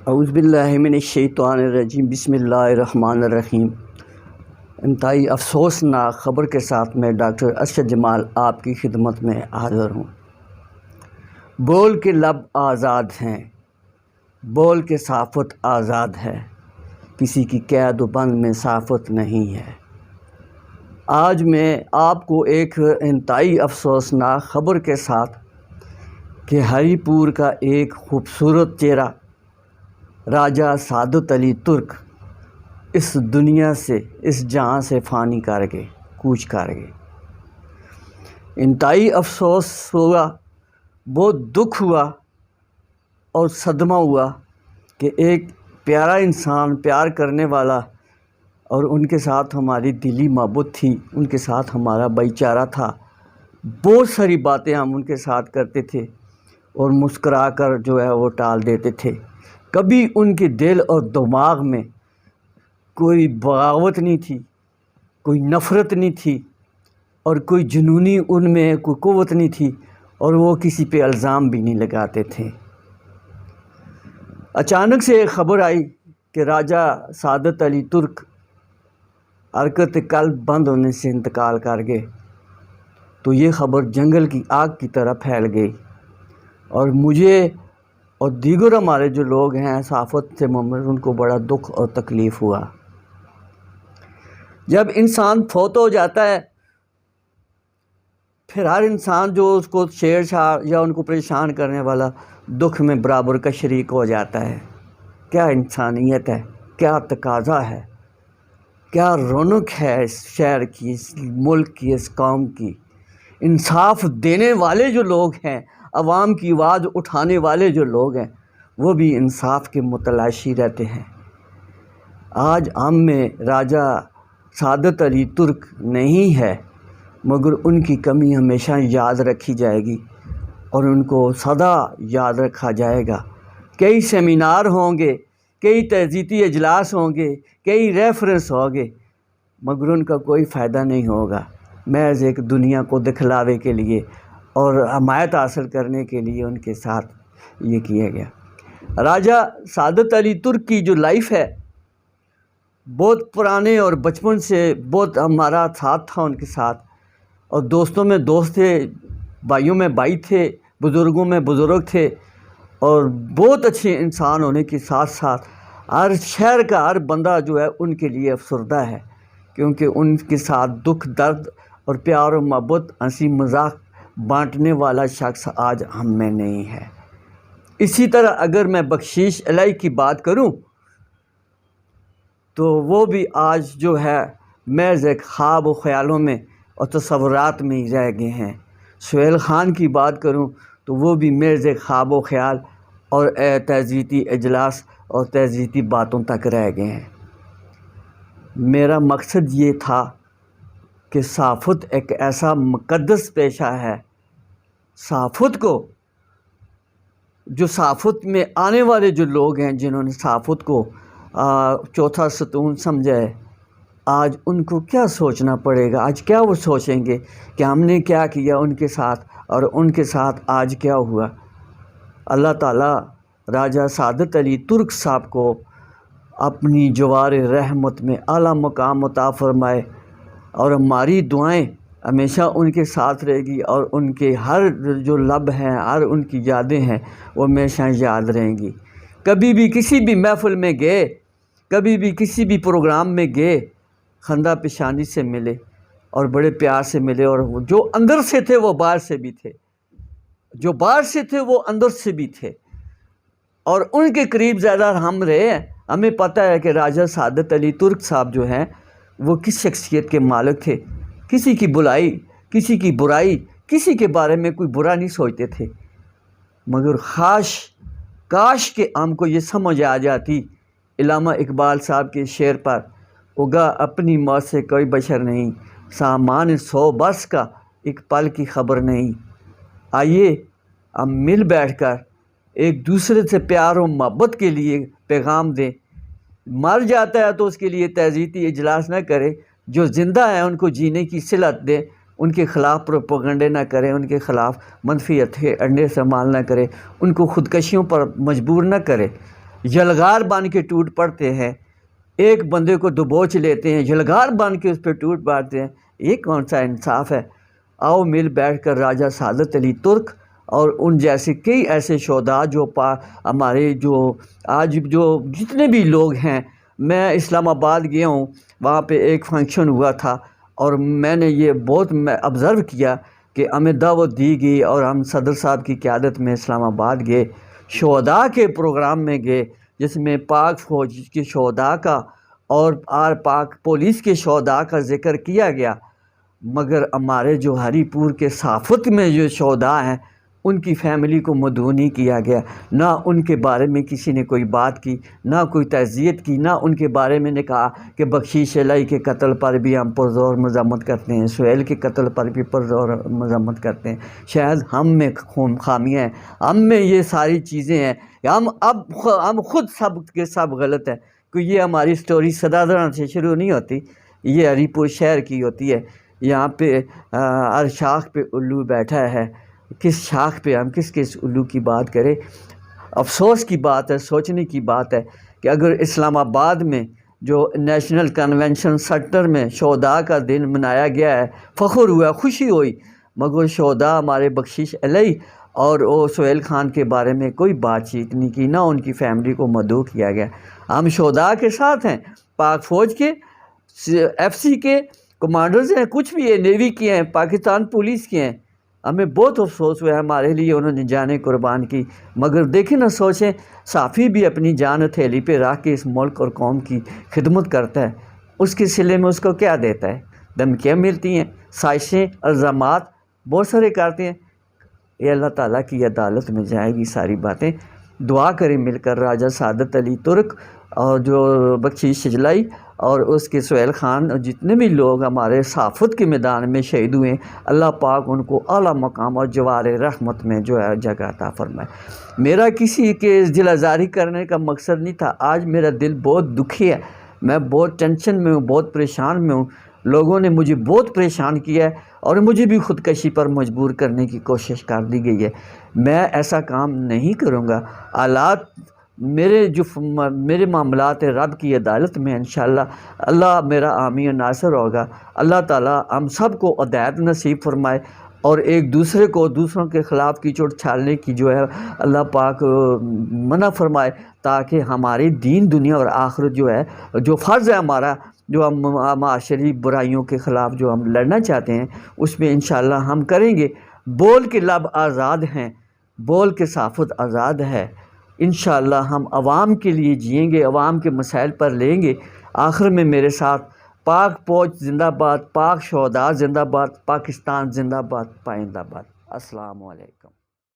اعوذ باللہ من الشیطان الرجیم، بسم اللہ الرحمن الرحیم۔ انتہائی افسوسناک خبر کے ساتھ میں ڈاکٹر ارشد جمال آپ کی خدمت میں حاضر ہوں۔ بول کے لب آزاد ہیں، بول کے صافت آزاد ہے، کسی کی قید و بند میں صافت نہیں ہے۔ آج میں آپ کو ایک انتہائی افسوسناک خبر کے ساتھ کہ ہری پور کا ایک خوبصورت چہرہ راجہ سعادت علی ترک اس دنیا سے، اس جہاں سے فانی کر گئے، کوچ کر گئے۔ انتہائی افسوس ہوا، بہت دکھ ہوا اور صدمہ ہوا کہ ایک پیارا انسان، پیار کرنے والا، اور ان کے ساتھ ہماری دلی محبت تھی، ان کے ساتھ ہمارا بھائی چارہ تھا، بہت ساری باتیں ہم ان کے ساتھ کرتے تھے اور مسکرا کر جو ہے وہ ٹال دیتے تھے۔ کبھی ان کے دل اور دماغ میں کوئی بغاوت نہیں تھی، کوئی نفرت نہیں تھی اور کوئی جنونی ان میں کوئی قوت نہیں تھی، اور وہ کسی پہ الزام بھی نہیں لگاتے تھے۔ اچانک سے ایک خبر آئی کہ راجہ سعادت علی ترک حرکت قلب بند ہونے سے انتقال کر گئے، تو یہ خبر جنگل کی آگ کی طرح پھیل گئی، اور مجھے اور دیگر ہمارے جو لوگ ہیں صحافت سے ممبر، ان کو بڑا دکھ اور تکلیف ہوا۔ جب انسان فوت ہو جاتا ہے، پھر ہر انسان جو اس کو چھیڑ چھاڑ یا ان کو پریشان کرنے والا دکھ میں برابر کا شریک ہو جاتا ہے۔ کیا انسانیت ہے، کیا تقاضا ہے، کیا رونق ہے اس شہر کی، اس ملک کی، اس قوم کی۔ انصاف دینے والے جو لوگ ہیں، عوام کی آواز اٹھانے والے جو لوگ ہیں، وہ بھی انصاف کے متلاشی رہتے ہیں۔ آج ہم میں راجہ سعادت علی ترک نہیں ہے، مگر ان کی کمی ہمیشہ یاد رکھی جائے گی اور ان کو سدا یاد رکھا جائے گا۔ کئی سیمینار ہوں گے، کئی تعزیتی اجلاس ہوں گے، کئی ریفرنس ہوں گے، مگر ان کا کوئی فائدہ نہیں ہوگا۔ محض ایک دنیا کو دکھلاوے کے لیے اور حمایت حاصل کرنے کے لیے ان کے ساتھ یہ کیا گیا۔ راجہ سعادت علی ترک کی جو لائف ہے، بہت پرانے اور بچپن سے بہت ہمارا ساتھ تھا ان کے ساتھ، اور دوستوں میں دوست تھے، بھائیوں میں بھائی تھے، بزرگوں میں بزرگ تھے، اور بہت اچھے انسان ہونے کے ساتھ ساتھ ہر شہر کا ہر بندہ جو ہے ان کے لیے افسردہ ہے، کیونکہ ان کے ساتھ دکھ درد اور پیار و محبت، ہنسی مذاق بانٹنے والا شخص آج ہم میں نہیں ہے۔ اسی طرح اگر میں بخشش الہی کی بات کروں تو وہ بھی آج جو ہے محض ایک خواب و خیالوں میں اور تصورات میں ہی رہ گئے ہیں۔ سہیل خان کی بات کروں تو وہ بھی محض ایک خواب و خیال اور تعزیتی اجلاس اور تعزیتی باتوں تک رہ گئے ہیں۔ میرا مقصد یہ تھا کہ صحافت ایک ایسا مقدس پیشہ ہے، صحافت کو، جو صحافت میں آنے والے جو لوگ ہیں، جنہوں نے صحافت کو چوتھا ستون سمجھا ہے، آج ان کو کیا سوچنا پڑے گا؟ آج کیا وہ سوچیں گے کہ ہم نے کیا کیا ان کے ساتھ، اور ان کے ساتھ آج کیا ہوا؟ اللہ تعالیٰ راجہ سعادت علی ترک صاحب کو اپنی جوار رحمت میں اعلیٰ مقام عطا فرمائے، اور ہماری دعائیں ہمیشہ ان کے ساتھ رہے گی، اور ان کے ہر جو لب ہیں، ہر ان کی یادیں ہیں، وہ ہمیشہ یاد رہیں گی۔ کبھی بھی کسی بھی محفل میں گئے، کبھی بھی کسی بھی پروگرام میں گئے، خندہ پیشانی سے ملے اور بڑے پیار سے ملے، اور جو اندر سے تھے وہ باہر سے بھی تھے، جو باہر سے تھے وہ اندر سے بھی تھے، اور ان کے قریب زیادہ ہم رہے ہیں۔ ہمیں پتہ ہے کہ راجہ سعادت علی ترک صاحب جو ہیں وہ کس شخصیت کے مالک تھے۔ کسی کی بلائی، کسی کی برائی، کسی کے بارے میں کوئی برا نہیں سوچتے تھے، مگر کاش کہ ہم کو یہ سمجھ آ جاتی علامہ اقبال صاحب کے شعر پر، اگا اپنی موت سے کوئی بشر نہیں، سامان 100 برس کا ایک پل کی خبر نہیں۔ آئیے ہم مل بیٹھ کر ایک دوسرے سے پیار و محبت کے لیے پیغام دیں۔ مر جاتا ہے تو اس کے لیے تعزیتی اجلاس نہ کرے، جو زندہ ہیں ان کو جینے کی صلت دیں، ان کے خلاف پروپیگنڈے نہ کریں، ان کے خلاف منفی انڈے استعمال نہ کریں، ان کو خودکشیوں پر مجبور نہ کرے۔ یلغار بن کے ٹوٹ پڑتے ہیں، ایک بندے کو دبوچ لیتے ہیں، یلغار بن کے اس پہ ٹوٹ پڑتے ہیں، یہ کون سا انصاف ہے؟ آؤ مل بیٹھ کر راجہ سعادت علی ترک اور ان جیسے کئی ایسے شہداء جو ہمارے جو آج جو جتنے بھی لوگ ہیں، میں اسلام آباد گیا ہوں، وہاں پہ ایک فنکشن ہوا تھا اور میں نے یہ بہت آبزرو کیا کہ ہمیں دعوت دی گئی اور ہم صدر صاحب کی قیادت میں اسلام آباد گئے، شہداء کے پروگرام میں گئے جس میں پاک فوج کے شہداء کا اور پاک پولیس کے شہداء کا ذکر کیا گیا، مگر ہمارے جو ہری پور کے صافت میں جو شہداء ہیں ان کی فیملی کو مدعو نہیں کیا گیا، نہ ان کے بارے میں کسی نے کوئی بات کی، نہ کوئی تعزیت کی، نہ ان کے بارے میں نے کہا کہ بخشیش الہی کے قتل پر بھی ہم پرزور مذمت کرتے ہیں، سہیل کے قتل پر بھی پرزور مذمت کرتے ہیں، شاید ہم میں خامیاں ہیں، ہم میں یہ ساری چیزیں ہیں کہ ہم خود سب کے سب غلط ہیں، کہ یہ ہماری سٹوری سدادران سے شروع نہیں ہوتی، یہ ہری پور شہر کی ہوتی ہے، یہاں پہ ہر شاخ پہ الو بیٹھا ہے، کس شاخ پہ ہم کس الو کی بات کریں؟ افسوس کی بات ہے، سوچنے کی بات ہے کہ اگر اسلام آباد میں جو نیشنل کنونشن سینٹر میں شہداء کا دن منایا گیا ہے، فخر ہوا، خوشی ہوئی، مگر شہداء ہمارے بخشش الہی اور سہیل خان کے بارے میں کوئی بات چیت نہیں کی، نہ ان کی فیملی کو مدعو کیا گیا۔ ہم شہداء کے ساتھ ہیں، پاک فوج کے، ایف سی کے کمانڈرز ہیں، کچھ بھی ہے، نیوی کے ہیں، پاکستان پولیس کے ہیں، ہمیں بہت افسوس ہوا ہے، ہمارے لیے انہوں نے جانیں قربان کی، مگر دیکھیں نہ سوچیں، صحافی بھی اپنی جان ہتھیلی پہ رکھ کے اس ملک اور قوم کی خدمت کرتا ہے، اس کے صلے میں اس کو کیا دیتا ہے؟ دھمکیاں ملتی ہیں، سازشیں، الزامات بہت سارے کرتے ہیں، یہ اللہ تعالیٰ کی عدالت میں جائے گی ساری باتیں۔ دعا کریں مل کر راجہ سعادت علی ترک اور جو بخشیش شجلائی اور اس کے سہیل خان اور جتنے بھی لوگ ہمارے صحافت کے میدان میں شہید ہوئے ہیں، اللہ پاک ان کو اعلیٰ مقام اور جوار رحمت میں جو ہے جگہ عطا فرمائے۔ میرا کسی کے دل آزاری کرنے کا مقصد نہیں تھا، آج میرا دل بہت دکھی ہے، میں بہت ٹینشن میں ہوں، بہت پریشان میں ہوں، لوگوں نے مجھے بہت پریشان کیا ہے اور مجھے بھی خودکشی پر مجبور کرنے کی کوشش کر دی گئی ہے۔ میں ایسا کام نہیں کروں گا، حالات میرے معاملات رب کی عدالت میں انشاءاللہ اللہ میرا حامی و ناصر ہوگا۔ اللہ تعالیٰ ہم سب کو ہدایت نصیب فرمائے اور ایک دوسرے کو دوسروں کے خلاف کیچڑ چھالنے کی جو ہے اللہ پاک منع فرمائے، تاکہ ہماری دین دنیا اور آخرت جو ہے جو فرض ہے ہمارا، جو ہم معاشری برائیوں کے خلاف جو ہم لڑنا چاہتے ہیں اس میں انشاءاللہ ہم کریں گے۔ بول کے لب آزاد ہیں، بول کے صحافت آزاد ہے، انشاءاللہ ہم عوام کے لیے جئیں گے، عوام کے مسائل پر لیں گے۔ آخر میں میرے ساتھ پاک فوج زندہ باد، پاک شہداء زندہ باد، پاکستان زندہ باد، پائندہ باد۔ السلام علیکم۔